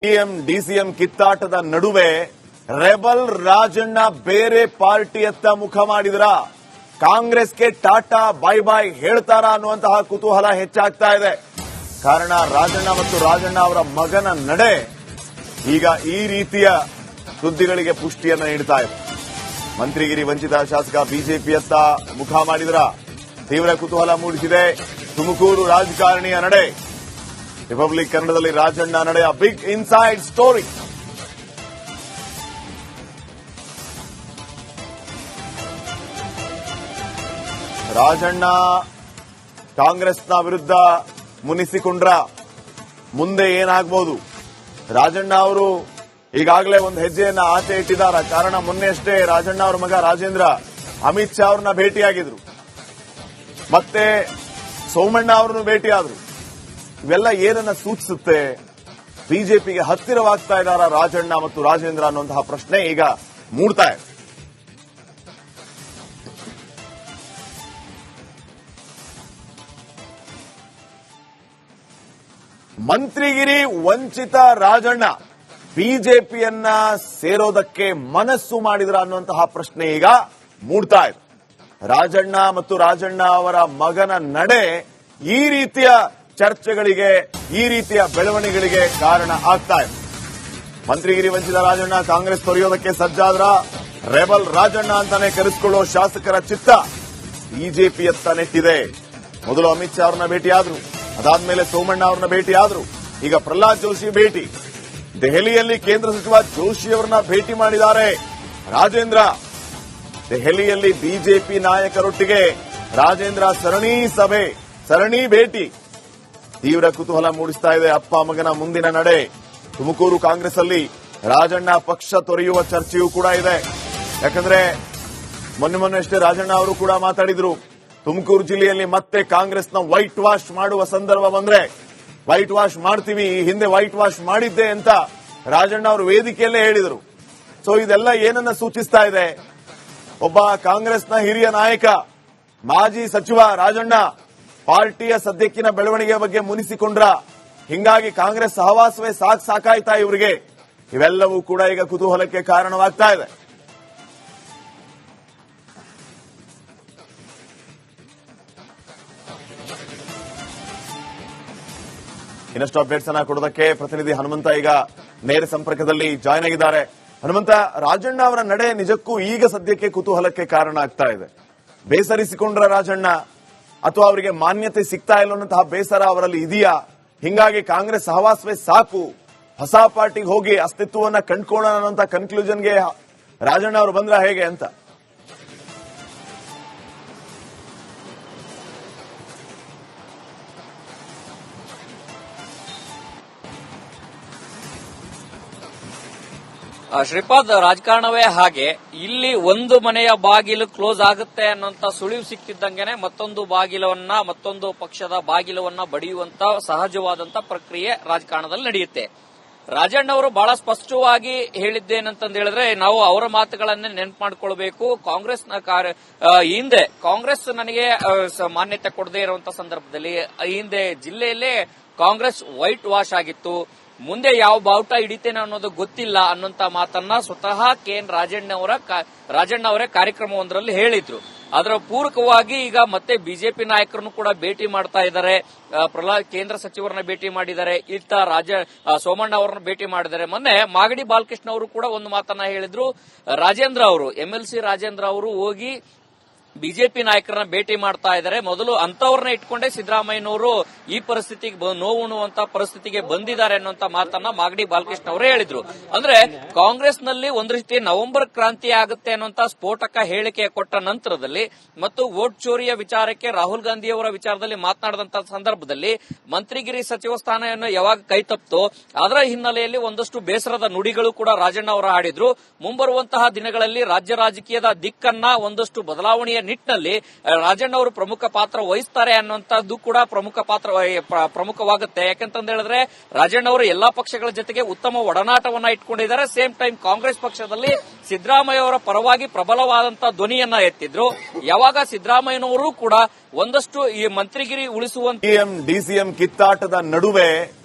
CM DCM ಕಿತ್ತಾಟದ ನಡುವೆ rebel Rajanna ಬೇರೆ ಪಾರ್ಟಿಯತ್ತ ಮುಖ ಮಾಡಿದ್ರ ಕಾಂಗ್ರೆಸ್ಗೆ ಟಾಟಾ ಬೈ ಬೈ ಹೇಳ್ತಾರಾ ಅನ್ನುವಂತಹ ಕುತೂಹಲ ಹೆಚ್ಚಾಗ್ತಾ ಇದೆ. ಕಾರಣ ರಾಜಣ್ಣ ಮತ್ತು ರಾಜಣ್ಣ ಅವರ ಮಗನ ನಡೆ ಈಗ ಈ ರೀತಿಯ ಸುದ್ದಿಗಳಿಗೆ ಪುಷ್ಟಿಯನ್ನು ನೀಡುತ್ತಾ ಇದೆ. ಮಂತ್ರಿಗಿರಿ ವಂಚಿತ ಶಾಸಕ ಬಿಜೆಪಿಯತ್ತ ಮುಖ ಮಾಡಿದ್ರ ತೀವ್ರ ಕುತೂಹಲ ಮೂಡಿಸಿದೆ. ತುಮಕೂರು ರಾಜಕಾರಣಿಯ ನಡೆ, ರಿಪಬ್ಲಿಕ್ ಕನ್ನಡದಲ್ಲಿ ರಾಜಣ್ಣ ನಡೆಯ ಬಿಗ್ ಇನ್ಸೈಡ್ ಸ್ಟೋರಿ. ರಾಜಣ್ಣ ಕಾಂಗ್ರೆಸ್ನ ವಿರುದ್ಧ ಮುನಿಸಿಕೊಂಡ್ರ ಮುಂದೆ ಏನಾಗಬಹುದು? ರಾಜಣ್ಣ ಅವರು ಈಗಾಗಲೇ ಒಂದು ಹೆಜ್ಜೆಯನ್ನ ಆಚೆ ಇಟ್ಟಿದ್ದಾರೆ. ಕಾರಣ ಮೊನ್ನೆಯಷ್ಟೇ ರಾಜಣ್ಣ ಅವರ ಮಗ ರಾಜೇಂದ್ರ ಅಮಿತ್ ಶಾ ಅವರನ್ನ ಭೇಟಿಯಾಗಿದ್ರು, ಮತ್ತೆ ಸೋಮಣ್ಣ ಅವರನ್ನು ಭೇಟಿಯಾದ್ರು. ಇವೆಲ್ಲ ಏನನ್ನ ಸೂಚಿಸುತ್ತೆ? ಬಿಜೆಪಿಗೆ ಹತ್ತಿರವಾಗ್ತಾ ಇದ್ದಾರಾ ರಾಜಣ್ಣ ಮತ್ತು ರಾಜೇಂದ್ರ ಅನ್ನುವಂತಹ ಪ್ರಶ್ನೆ ಈಗ ಮೂಡ್ತಾ ಇದೆ. ಮಂತ್ರಿಗಿರಿ ವಂಚಿತ ರಾಜಣ್ಣ ಬಿಜೆಪಿಯನ್ನ ಸೇರೋದಕ್ಕೆ ಮನಸ್ಸು ಮಾಡಿದ್ರ ಅನ್ನುವಂತಹ ಪ್ರಶ್ನೆ ಈಗ ಮೂಡ್ತಾ ಇದೆ. ರಾಜಣ್ಣ ಮತ್ತು ರಾಜಣ್ಣ ಅವರ ಮಗನ ನಡೆ ಈ ರೀತಿಯ ಚರ್ಚೆಗಳಿಗೆ, ಈ ರೀತಿಯ ಬೆಳವಣಿಗೆಗಳಿಗೆ ಕಾರಣ ಆಗ್ತಾ ಇದೆ. ಮಂತ್ರಿಗಿರಿ ವಂಚಿತ ರಾಜಣ್ಣ ಕಾಂಗ್ರೆಸ್ ತೊರೆಯೋದಕ್ಕೆ ಸಜ್ಜಾದ್ರ ರೆಬಲ್ ರಾಜಣ್ಣ ಅಂತಾನೆ ಕರೆಸಿಕೊಳ್ಳೋ ಶಾಸಕರ ಚಿತ್ತ ಬಿಜೆಪಿಯತ್ತ ನೆಟ್ಟಿದೆ. ಮೊದಲು ಅಮಿತ್ ಶಾ ಅವರನ್ನ ಭೇಟಿಯಾದ್ರು, ಅದಾದ್ಮೇಲೆ ಸೋಮಣ್ಣ ಅವರನ್ನ ಭೇಟಿಯಾದ್ರು, ಈಗ ಪ್ರಹ್ಲಾದ್ ಜೋಶಿ ಭೇಟಿ. ದೆಹಲಿಯಲ್ಲಿ ಕೇಂದ್ರ ಸಚಿವ ಜೋಶಿ ಅವರನ್ನ ಭೇಟಿ ಮಾಡಿದ್ದಾರೆ ರಾಜೇಂದ್ರ. ದೆಹಲಿಯಲ್ಲಿ ಬಿಜೆಪಿ ನಾಯಕರೊಟ್ಟಿಗೆ ರಾಜೇಂದ್ರ ಸರಣಿ ಭೇಟಿ ತೀವ್ರ ಕುತೂಹಲ ಮೂಡಿಸ್ತಾ ಇದೆ. ಅಪ್ಪ ಮಗನ ಮುಂದಿನ ನಡೆ. ತುಮಕೂರು ಕಾಂಗ್ರೆಸ್ ಅಲ್ಲಿ ರಾಜಣ್ಣ ಪಕ್ಷ ತೊರೆಯುವ ಚರ್ಚೆಯೂ ಕೂಡ ಇದೆ. ಯಾಕಂದ್ರೆ ಮೊನ್ನೆಷ್ಟೇ ರಾಜಣ್ಣ ಅವರು ಕೂಡ ಮಾತಾಡಿದ್ರು, ತುಮಕೂರು ಜಿಲ್ಲೆಯಲ್ಲಿ ಮತ್ತೆ ಕಾಂಗ್ರೆಸ್ನ ವೈಟ್ ವಾಶ್ ಮಾಡುವ ಸಂದರ್ಭ ಬಂದ್ರೆ ವೈಟ್ ವಾಶ್ ಮಾಡ್ತೀವಿ, ಈ ಹಿಂದೆ ವೈಟ್ ವಾಶ್ ಮಾಡಿದ್ದೆ ಅಂತ ರಾಜಣ್ಣ ಅವರು ವೇದಿಕೆಯಲ್ಲೇ ಹೇಳಿದರು. ಸೊ ಇದೆಲ್ಲ ಏನನ್ನ ಸೂಚಿಸ್ತಾ ಇದೆ? ಒಬ್ಬ ಕಾಂಗ್ರೆಸ್ನ ಹಿರಿಯ ನಾಯಕ, ಮಾಜಿ ಸಚಿವ ರಾಜಣ್ಣ ಪಾರ್ಟಿಯ ಸದ್ಯಕ್ಕಿನ ಬೆಳವಣಿಗೆ ಬಗ್ಗೆ ಮುನಿಸಿಕೊಂಡ್ರ, ಹಿಂಗಾಗಿ ಕಾಂಗ್ರೆಸ್ ಸಹವಾಸವೇ ಸಾಕಾಯ್ತಾ ಇವರಿಗೆ? ಇವೆಲ್ಲವೂ ಕೂಡ ಈಗ ಕುತೂಹಲಕ್ಕೆ ಕಾರಣವಾಗ್ತಾ ಇದೆ. ಇನ್ನಷ್ಟು ಅಪ್ಡೇಟ್ಸ್ ಅನ್ನ ಕೊಡೋದಕ್ಕೆ ಪ್ರತಿನಿಧಿ ಹನುಮಂತ ಈಗ ನೇರ ಸಂಪರ್ಕದಲ್ಲಿ ಜಾಯ್ನ್ ಆಗಿದ್ದಾರೆ. ಹನುಮಂತ, ರಾಜಣ್ಣ ಅವರ ನಡೆ ನಿಜಕ್ಕೂ ಈಗ ಸದ್ಯಕ್ಕೆ ಕುತೂಹಲಕ್ಕೆ ಕಾರಣ ಆಗ್ತಾ ಇದೆ. ಬೇಸರಿಸಿಕೊಂಡ್ರ ರಾಜಣ್ಣ, ಅಥವಾ ಅವರಿಗೆ ಮಾನ್ಯತೆ ಸಿಗ್ತಾ ಇಲ್ಲ ಅನ್ನೋಂತಹ ಬೇಸರ ಅವರಲ್ಲಿ ಇದೆಯಾ? ಹಿಂಗಾಗಿ ಕಾಂಗ್ರೆಸ್ ಸಹವಾಸವೇ ಸಾಕು, ಹೊಸ ಪಾರ್ಟಿಗೆ ಹೋಗಿ ಅಸ್ತಿತ್ವವನ್ನ ಕಂಡುಕೊಳ್ಳೋಣ ಅನ್ನೋಂಥ ಕನ್ಕ್ಲೂಷನ್ಗೆ ರಾಜಣ್ಣ ಅವರು ಬಂದ್ರ ಹೇಗೆ ಅಂತ? ಶ್ರೀಪಾದ್, ರಾಜಕಾರಣವೇ ಹಾಗೆ. ಇಲ್ಲಿ ಒಂದು ಮನೆಯ ಬಾಗಿಲು ಕ್ಲೋಸ್ ಆಗುತ್ತೆ ಅನ್ನೋಂತ ಸುಳಿವು ಸಿಕ್ತಿದ್ದಂಗೆನೆ ಮತ್ತೊಂದು ಪಕ್ಷದ ಬಾಗಿಲವನ್ನ ಬಡಿಯುವಂತ ಸಹಜವಾದಂತ ಪ್ರಕ್ರಿಯೆ ರಾಜಕಾರಣದಲ್ಲಿ ನಡೆಯುತ್ತೆ. ರಾಜಣ್ಣ ಅವರು ಬಹಳ ಸ್ಪಷ್ಟವಾಗಿ ಹೇಳಿದ್ದೇನಂತಂದು ಹೇಳಿದ್ರೆ, ನಾವು ಅವರ ಮಾತುಗಳನ್ನೇ ನೆನಪು ಮಾಡ್ಕೊಳ್ಬೇಕು. ಹಿಂದೆ ಕಾಂಗ್ರೆಸ್ ನನಗೆ ಮಾನ್ಯತೆ ಕೊಡದೇ ಇರುವಂತ ಸಂದರ್ಭದಲ್ಲಿ ಹಿಂದೆ ಜಿಲ್ಲೆಯಲ್ಲೇ ಕಾಂಗ್ರೆಸ್ ವೈಟ್ ವಾಶ್ ಆಗಿತ್ತು, ಮುಂದೆ ಯಾವ ಬಾವುಟ ಹಿಡಿತೇನೆ ಅನ್ನೋದು ಗೊತ್ತಿಲ್ಲ ಅನ್ನೋಂತ ಮಾತನ್ನ ಸ್ವತಃ ಕೆಎನ್ ರಾಜಣ್ಣ ಅವರೇ ಕಾರ್ಯಕ್ರಮವೊಂದರಲ್ಲಿ ಹೇಳಿದ್ರು. ಅದರ ಪೂರಕವಾಗಿ ಈಗ ಮತ್ತೆ ಬಿಜೆಪಿ ನಾಯಕರನ್ನು ಕೂಡ ಭೇಟಿ ಮಾಡ್ತಾ ಇದ್ದಾರೆ. ಕೇಂದ್ರ ಸಚಿವರನ್ನ ಭೇಟಿ ಮಾಡಿದ್ದಾರೆ, ಸೋಮಣ್ಣ ಅವರನ್ನ ಭೇಟಿ ಮಾಡಿದ್ದಾರೆ. ಮೊನ್ನೆ ಮಾಗಡಿ ಬಾಲಕೃಷ್ಣ ಅವರು ಕೂಡ ಒಂದು ಮಾತನ್ನ ಹೇಳಿದ್ರು. ರಾಜೇಂದ್ರ ಅವರು, ಎಂಎಲ್ಸಿ ರಾಜೇಂದ್ರ ಅವರು ಹೋಗಿ ಬಿಜೆಪಿ ನಾಯಕರನ್ನ ಭೇಟಿ ಮಾಡ್ತಾ ಇದ್ದಾರೆ. ಮೊದಲು ಅಂತವರನ್ನ ಇಟ್ಕೊಂಡೇ ಸಿದ್ದರಾಮಯ್ಯನವರು ಈ ಪರಿಸ್ಥಿತಿಗೆ ನೋವುಣ್ಣುವಂತ ಪರಿಸ್ಥಿತಿಗೆ ಬಂದಿದ್ದಾರೆ ಅನ್ನುವಂತ ಮಾತನ್ನ ಮಾಗಡಿ ಬಾಲಕೃಷ್ಣ ಅವರೇ ಹೇಳಿದ್ರು. ಅಂದ್ರೆ ಕಾಂಗ್ರೆಸ್ನಲ್ಲಿ ಒಂದು ರೀತಿ ನವೆಂಬರ್ ಕ್ರಾಂತಿ ಆಗುತ್ತೆ ಅನ್ನುವಂತ ಸ್ಫೋಟಕ ಹೇಳಿಕೆ ಕೊಟ್ಟ ನಂತರದಲ್ಲಿ ಮತ್ತು ವೋಟ್ ಚೋರಿಯ ವಿಚಾರಕ್ಕೆ ರಾಹುಲ್ ಗಾಂಧಿ ಅವರ ವಿಚಾರದಲ್ಲಿ ಮಾತನಾಡಿದಂತ ಸಂದರ್ಭದಲ್ಲಿ ಮಂತ್ರಿಗಿರಿ ಸಚಿವ ಸ್ಥಾನವನ್ನು ಯಾವಾಗ ಕೈ ತಪ್ಪಿತೋ ಅದರ ಹಿನ್ನೆಲೆಯಲ್ಲಿ ಒಂದಷ್ಟು ಬೇಸರದ ನುಡಿಗಳು ಕೂಡ ರಾಜಣ್ಣ ಅವರ ಆಡಿದ್ರು. ಮುಂಬರುವಂತಹ ದಿನಗಳಲ್ಲಿ ರಾಜ್ಯ ರಾಜಕೀಯದ ದಿಕ್ಕನ್ನ ಒಂದಷ್ಟು ಬದಲಾವಣೆಯ ನಿಟ್ಟಿನಲ್ಲಿ ರಾಜಣ್ಣ ಅವರು ಪ್ರಮುಖ ಪಾತ್ರ ವಹಿಸ್ತಾರೆ ಅನ್ನುವಂಥದ್ದು ಕೂಡ ಪ್ರಮುಖವಾಗುತ್ತೆ. ಯಾಕಂತಂದ ಹೇಳಿದ್ರೆ ರಾಜಣ್ಣ ಅವರು ಎಲ್ಲಾ ಪಕ್ಷಗಳ ಜೊತೆಗೆ ಉತ್ತಮ ಒಡನಾಟವನ್ನ ಇಟ್ಕೊಂಡಿದ್ದಾರೆ. ಸೇಮ್ ಟೈಮ್ ಕಾಂಗ್ರೆಸ್ ಪಕ್ಷದಲ್ಲಿ ಸಿದ್ದರಾಮಯ್ಯ ಅವರ ಪರವಾಗಿ ಪ್ರಬಲವಾದಂತಹ ಧ್ವನಿಯನ್ನ ಎತ್ತಿದ್ರು. ಯಾವಾಗ ಸಿದ್ದರಾಮಯ್ಯನವರು ಕೂಡ ಒಂದಷ್ಟು ಈ ಮಂತ್ರಿಗಿರಿ ಉಳಿಸುವಂತ ಸಿಎಂ ಡಿಸಿಎಂ ಕಿತ್ತಾಟದ ನಡುವೆ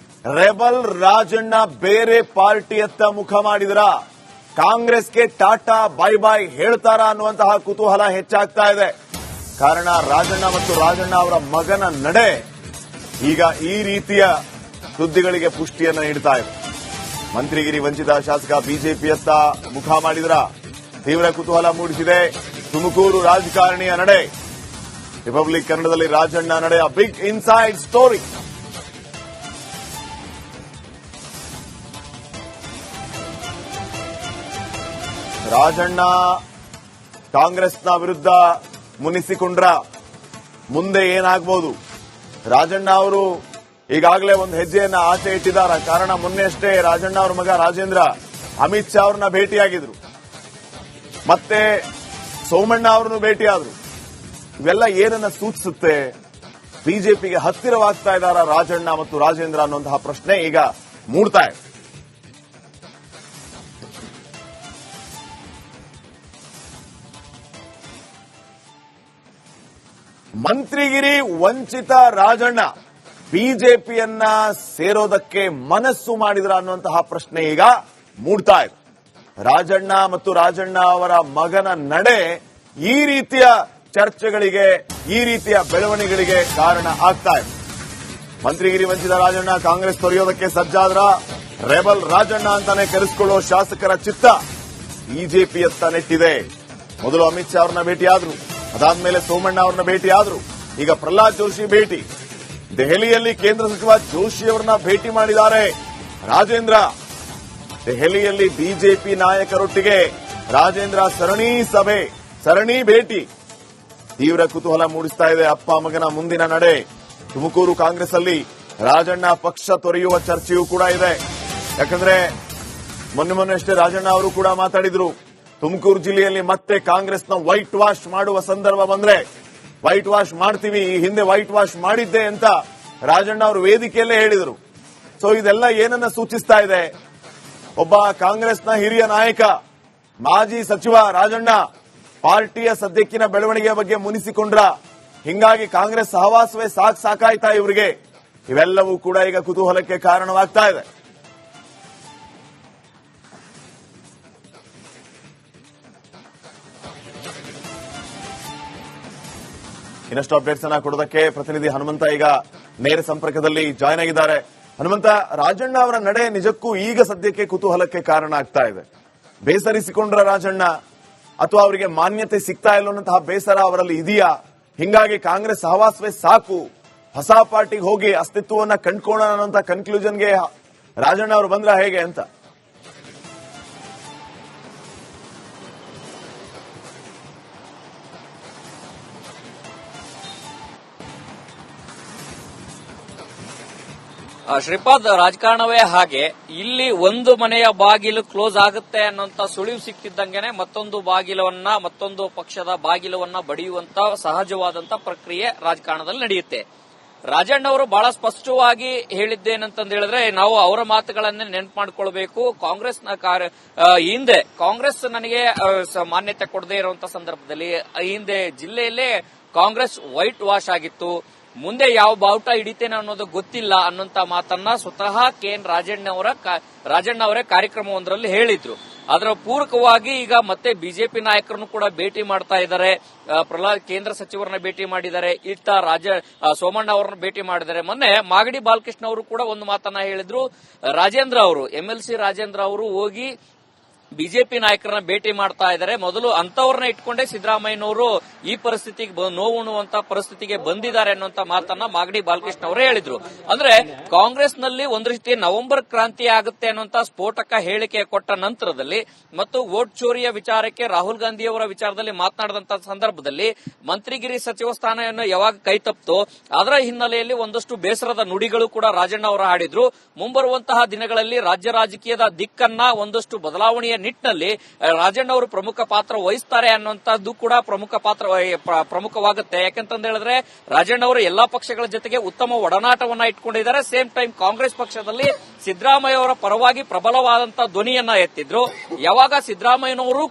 ರೆಬಲ್ ರಾಜಣ್ಣ ಬೇರೆ ಪಾರ್ಟಿಯತ್ತ ಮುಖ ಮಾಡಿದ್ರ, ಕಾಂಗ್ರೆಸ್ಗೆ ಟಾಟಾ ಬೈ ಬೈ ಹೇಳ್ತಾರ ಅನ್ನುವಂತಹ ಕುತೂಹಲ ಹೆಚ್ಚಾಗ್ತಾ ಇದೆ. ಕಾರಣ ರಾಜಣ್ಣ ಮತ್ತು ರಾಜಣ್ಣ ಅವರ ಮಗನ ನಡೆ ಈಗ ಈ ರೀತಿಯ ಸುದ್ದಿಗಳಿಗೆ ಪುಷ್ಟಿಯನ್ನು ನೀಡ್ತಾ ಇದೆ. ಮಂತ್ರಿಗಿರಿ ವಂಚಿತ ಶಾಸಕ ಬಿಜೆಪಿಯತ್ತ ಮುಖ ಮಾಡಿದ್ರ, ತೀವ್ರ ಕುತೂಹಲ ಮೂಡಿಸಿದೆ ತುಮಕೂರು ರಾಜಕಾರಣಿಯ ನಡೆ. ರಿಪಬ್ಲಿಕ್ ಕನ್ನಡದಲ್ಲಿ ರಾಜಣ್ಣ ನಡೆಯ ಬಿಗ್ ಇನ್ಸೈಡ್ ಸ್ಟೋರಿ. ರಾಜಣ್ಣ ಕಾಂಗ್ರೆಸ್ನ ವಿರುದ್ಧ ಮುನಿಸಿಕೊಂಡ್ರ, ಮುಂದೆ ಏನಾಗಬಹುದು? ರಾಜಣ್ಣ ಅವರು ಈಗಾಗಲೇ ಒಂದು ಹೆಜ್ಜೆಯನ್ನ ಆಚೆ ಇಟ್ಟಿದ್ದಾರೆ. ಕಾರಣ ಮೊನ್ನೆಯಷ್ಟೇ ರಾಜಣ್ಣ ಅವರ ಮಗ ರಾಜೇಂದ್ರ ಅಮಿತ್ ಶಾ ಅವರನ್ನ ಭೇಟಿಯಾಗಿದ್ರು, ಮತ್ತೆ ಸೋಮಣ್ಣ ಅವರನ್ನು ಭೇಟಿಯಾದ್ರು. ಇವೆಲ್ಲ ಏನನ್ನ ಸೂಚಿಸುತ್ತೆ? ಬಿಜೆಪಿಗೆ ಹತ್ತಿರವಾಗ್ತಾ ಇದ್ದಾರಾ ರಾಜಣ್ಣ ಮತ್ತು ರಾಜೇಂದ್ರ ಅನ್ನುವಂತಹ ಪ್ರಶ್ನೆ ಈಗ ಮೂಡ್ತಾ ಇದೆ. ಮಂತ್ರಿಗಿರಿ ವಂಚಿತ ರಾಜಣ್ಣ ಬಿಜೆಪಿಯನ್ನ ಸೇರೋದಕ್ಕೆ ಮನಸ್ಸು ಮಾಡಿದ್ರ ಅನ್ನುವಂತಹ ಪ್ರಶ್ನೆ ಈಗ ಮೂಡ್ತಾ ಇದೆ. ರಾಜಣ್ಣ ಮತ್ತು ರಾಜಣ್ಣ ಅವರ ಮಗನ ನಡೆ ಈ ರೀತಿಯ ಚರ್ಚೆಗಳಿಗೆ, ಈ ರೀತಿಯ ಬೆಳವಣಿಗೆಗಳಿಗೆ ಕಾರಣ ಆಗ್ತಾ ಇದೆ. ಮಂತ್ರಿಗಿರಿ ವಂಚಿತ ರಾಜಣ್ಣ ಕಾಂಗ್ರೆಸ್ ತೊರೆಯೋದಕ್ಕೆ ಸಜ್ಜಾದ್ರ, ರೆಬಲ್ ರಾಜಣ್ಣ ಅಂತಾನೆ ಕರೆಸಿಕೊಳ್ಳುವ ಶಾಸಕರ ಚಿತ್ತ ಬಿಜೆಪಿಯತ್ತ ನೆಟ್ಟಿದೆ. ಮೊದಲು ಅಮಿತ್ ಶಾ ಅವರನ್ನ ಭೇಟಿಯಾದ್ರು, ಅದಾದ್ಮೇಲೆ ಸೋಮಣ್ಣ ಅವರನ್ನ ಭೇಟಿಯಾದ್ರು, ಈಗ ಪ್ರಹ್ಲಾದ್ ಜೋಶಿ ಭೇಟಿ. ದೆಹಲಿಯಲ್ಲಿ ಕೇಂದ್ರ ಸಚಿವ ಜೋಶಿ ಅವರನ್ನ ಭೇಟಿ ಮಾಡಿದ್ದಾರೆ ರಾಜೇಂದ್ರ. ದೆಹಲಿಯಲ್ಲಿ ಬಿಜೆಪಿ ನಾಯಕರೊಟ್ಟಿಗೆ ರಾಜೇಂದ್ರ ಸರಣಿ ಸಭೆ, ಸರಣಿ ಭೇಟಿ ತೀವ್ರ ಕುತೂಹಲ ಮೂಡಿಸ್ತಾ ಇದೆ. ಅಪ್ಪ ಮಗನ ಮುಂದಿನ ನಡೆ. ತುಮಕೂರು ಕಾಂಗ್ರೆಸ್ ಅಲ್ಲಿ ರಾಜಣ್ಣ ಪಕ್ಷ ತೊರೆಯುವ ಚರ್ಚೆಯೂ ಕೂಡ ಇದೆ. ಯಾಕಂದ್ರೆ ಮೊನ್ನೆಯಷ್ಟೇ ರಾಜಣ್ಣ ಅವರು ಕೂಡ ಮಾತಾಡಿದ್ರು, ತುಮಕೂರು ಜಿಲ್ಲೆಯಲ್ಲಿ ಮತ್ತೆ ಕಾಂಗ್ರೆಸ್ನ ವೈಟ್ ವಾಶ್ ಮಾಡುವ ಸಂದರ್ಭ ಬಂದ್ರೆ ವೈಟ್ ವಾಶ್ ಮಾಡ್ತೀವಿ, ಈ ಹಿಂದೆ ವೈಟ್ ವಾಶ್ ಮಾಡಿದ್ದೆ ಅಂತ ರಾಜಣ್ಣ ಅವರು ವೇದಿಕೆಯಲ್ಲೇ ಹೇಳಿದರು. ಸೊ ಇದೆಲ್ಲ ಏನನ್ನ ಸೂಚಿಸ್ತಾ ಇದೆ? ಒಬ್ಬ ಕಾಂಗ್ರೆಸ್ನ ಹಿರಿಯ ನಾಯಕ, ಮಾಜಿ ಸಚಿವ ರಾಜಣ್ಣ ಪಾರ್ಟಿಯ ಸದ್ಯಕ್ಕಿನ ಬೆಳವಣಿಗೆಯ ಬಗ್ಗೆ ಮುನಿಸಿಕೊಂಡ್ರ, ಹಿಂಗಾಗಿ ಕಾಂಗ್ರೆಸ್ ಸಹವಾಸವೇ ಸಾಕಾಯ್ತಾ ಇವರಿಗೆ? ಇವೆಲ್ಲವೂ ಕೂಡ ಈಗ ಕುತೂಹಲಕ್ಕೆ ಕಾರಣವಾಗ್ತಾ ಇದೆ. ಇನ್ನಷ್ಟು ಅಪ್ಡೇಟ್ಸ್ ಅನ್ನ ಕೊಡೋದಕ್ಕೆ ಪ್ರತಿನಿಧಿ ಹನುಮಂತ ಈಗ ನೇರ ಸಂಪರ್ಕದಲ್ಲಿ ಜಾಯ್ನ್ ಆಗಿದ್ದಾರೆ. ಹನುಮಂತ, ರಾಜಣ್ಣ ಅವರ ನಡೆ ನಿಜಕ್ಕೂ ಈಗ ಸದ್ಯಕ್ಕೆ ಕುತೂಹಲಕ್ಕೆ ಕಾರಣ ಆಗ್ತಾ ಇದೆ. ಬೇಸರಿಸಿಕೊಂಡ್ರ ರಾಜಣ್ಣ, ಅಥವಾ ಅವರಿಗೆ ಮಾನ್ಯತೆ ಸಿಗ್ತಾ ಇಲ್ಲ ಅನ್ನೋಂತಹ ಬೇಸರ ಅವರಲ್ಲಿ ಇದೆಯಾ? ಹಿಂಗಾಗಿ ಕಾಂಗ್ರೆಸ್ ಸಹವಾಸವೇ ಸಾಕು, ಹೊಸ ಪಾರ್ಟಿಗೆ ಹೋಗಿ ಅಸ್ತಿತ್ವವನ್ನ ಕಂಡ್ಕೊಳ್ಳೋಣ ಅನ್ನೋಂಥ ಕನ್ಕ್ಲೂಷನ್ಗೆ ರಾಜಣ್ಣ ಅವರು ಬಂದ್ರ ಹೇಗೆ ಅಂತ? ಶ್ರೀಪಾದ್, ರಾಜಕಾರಣವೇ ಹಾಗೆ. ಇಲ್ಲಿ ಒಂದು ಮನೆಯ ಬಾಗಿಲು ಕ್ಲೋಸ್ ಆಗುತ್ತೆ ಅನ್ನೋಂತ ಸುಳಿವು ಸಿಕ್ತಿದ್ದಂಗೆನೆ ಮತ್ತೊಂದು ಬಾಗಿಲವನ್ನ, ಮತ್ತೊಂದು ಪಕ್ಷದ ಬಾಗಿಲವನ್ನ ಬಡಿಯುವಂತ ಸಹಜವಾದಂತ ಪ್ರಕ್ರಿಯೆ ರಾಜಕಾರಣದಲ್ಲಿ ನಡೆಯುತ್ತೆ. ರಾಜಣ್ಣ ಅವರು ಬಹಳ ಸ್ಪಷ್ಟವಾಗಿ ಹೇಳಿದ್ದೇನಂತಂದು ಹೇಳಿದ್ರೆ, ನಾವು ಅವರ ಮಾತುಗಳನ್ನೇ ನೆನಪು ಮಾಡ್ಕೊಳ್ಬೇಕು. ಕಾಂಗ್ರೆಸ್ನ ಹಿಂದೆ ಕಾಂಗ್ರೆಸ್ ನನಗೆ ಮಾನ್ಯತೆ ಕೊಡದೇ ಇರುವಂತ ಸಂದರ್ಭದಲ್ಲಿ ಹಿಂದೆ ಜಿಲ್ಲೆಯಲ್ಲೇ ಕಾಂಗ್ರೆಸ್ ವೈಟ್ ವಾಶ್ ಆಗಿತ್ತು, ಮುಂದೆ ಯಾವ ಬಾವುಟ ಹಿಡಿತೇನೆ ಅನ್ನೋದು ಗೊತ್ತಿಲ್ಲ ಅನ್ನೋಂತ ಮಾತನ್ನ ಸ್ವತಃ ಕೆಎನ್ ರಾಜಣ್ಣ ಅವರೇ ಕಾರ್ಯಕ್ರಮವೊಂದರಲ್ಲಿ ಹೇಳಿದ್ರು. ಅದರ ಪೂರಕವಾಗಿ ಈಗ ಮತ್ತೆ ಬಿಜೆಪಿ ನಾಯಕರನ್ನು ಕೂಡ ಭೇಟಿ ಮಾಡ್ತಾ ಇದ್ದಾರೆ. ಪ್ರಹ್ಲಾದ್ ಕೇಂದ್ರ ಸಚಿವರನ್ನ ಭೇಟಿ ಮಾಡಿದ್ದಾರೆ, ಸೋಮಣ್ಣ ಅವರನ್ನ ಭೇಟಿ ಮಾಡಿದ್ದಾರೆ. ಮೊನ್ನೆ ಮಾಗಡಿ ಬಾಲಕೃಷ್ಣ ಅವರು ಕೂಡ ಒಂದು ಮಾತನ್ನ ಹೇಳಿದ್ರು. ರಾಜೇಂದ್ರ ಅವರು, ಎಂಎಲ್ಸಿ ರಾಜೇಂದ್ರ ಅವರು ಹೋಗಿ ಬಿಜೆಪಿ ನಾಯಕರನ್ನ ಭೇಟಿ ಮಾಡ್ತಾ ಇದ್ದಾರೆ. ಮೊದಲು ಅಂತವರನ್ನ ಇಟ್ಕೊಂಡೇ ಸಿದ್ದರಾಮಯ್ಯನವರು ಈ ಪರಿಸ್ಥಿತಿಗೆ ನೋವುಣ್ಣುವಂತ ಪರಿಸ್ಥಿತಿಗೆ ಬಂದಿದ್ದಾರೆ ಅನ್ನುವಂತ ಮಾತನ್ನ ಮಾಗಡಿ ಬಾಲಕೃಷ್ಣ ಅವರೇ ಹೇಳಿದ್ರು. ಅಂದ್ರೆ ಕಾಂಗ್ರೆಸ್ನಲ್ಲಿ ಒಂದು ರೀತಿ ನವೆಂಬರ್ ಕ್ರಾಂತಿ ಆಗುತ್ತೆ ಅನ್ನುವಂತ ಸ್ಫೋಟಕ ಹೇಳಿಕೆ ಕೊಟ್ಟ ನಂತರದಲ್ಲಿ ಮತ್ತು ವೋಟ್ ಚೋರಿಯ ವಿಚಾರಕ್ಕೆ ರಾಹುಲ್ ಗಾಂಧಿ ಅವರ ವಿಚಾರದಲ್ಲಿ ಮಾತನಾಡಿದಂತ ಸಂದರ್ಭದಲ್ಲಿ ಮಂತ್ರಿಗಿರಿ ಸಚಿವ ಸ್ಥಾನವನ್ನು ಯಾವಾಗ ಕೈ ತಪ್ಪಿತೋ ಅದರ ಹಿನ್ನೆಲೆಯಲ್ಲಿ ಒಂದಷ್ಟು ಬೇಸರದ ನುಡಿಗಳು ಕೂಡ ರಾಜಣ್ಣ ಅವರು ಹಾಡಿದ್ರು. ಮುಂಬರುವಂತಹ ದಿನಗಳಲ್ಲಿ ರಾಜ್ಯ ರಾಜಕೀಯದ ದಿಕ್ಕನ್ನ ಒಂದಷ್ಟು ಬದಲಾವಣೆಯ ನಿಟ್ಟಿನಲ್ಲಿ ರಾಜಣ್ಣ ಅವರು ಪ್ರಮುಖ ಪಾತ್ರ ವಹಿಸ್ತಾರೆ ಅನ್ನುವಂಥದ್ದು ಕೂಡ ಪ್ರಮುಖವಾಗುತ್ತೆ. ಯಾಕಂತಂದ ಹೇಳಿದ್ರೆ ರಾಜಣ್ಣ ಅವರು ಎಲ್ಲಾ ಪಕ್ಷಗಳ ಜೊತೆಗೆ ಉತ್ತಮ ಒಡನಾಟವನ್ನ ಇಟ್ಕೊಂಡಿದ್ದಾರೆ. ಸೇಮ್ ಟೈಮ್ ಕಾಂಗ್ರೆಸ್ ಪಕ್ಷದಲ್ಲಿ ಸಿದ್ದರಾಮಯ್ಯ ಅವರ ಪರವಾಗಿ ಪ್ರಬಲವಾದಂತಹ ಧ್ವನಿಯನ್ನ ಎತ್ತಿದ್ರು. ಯಾವಾಗ ಸಿದ್ದರಾಮಯ್ಯನವರು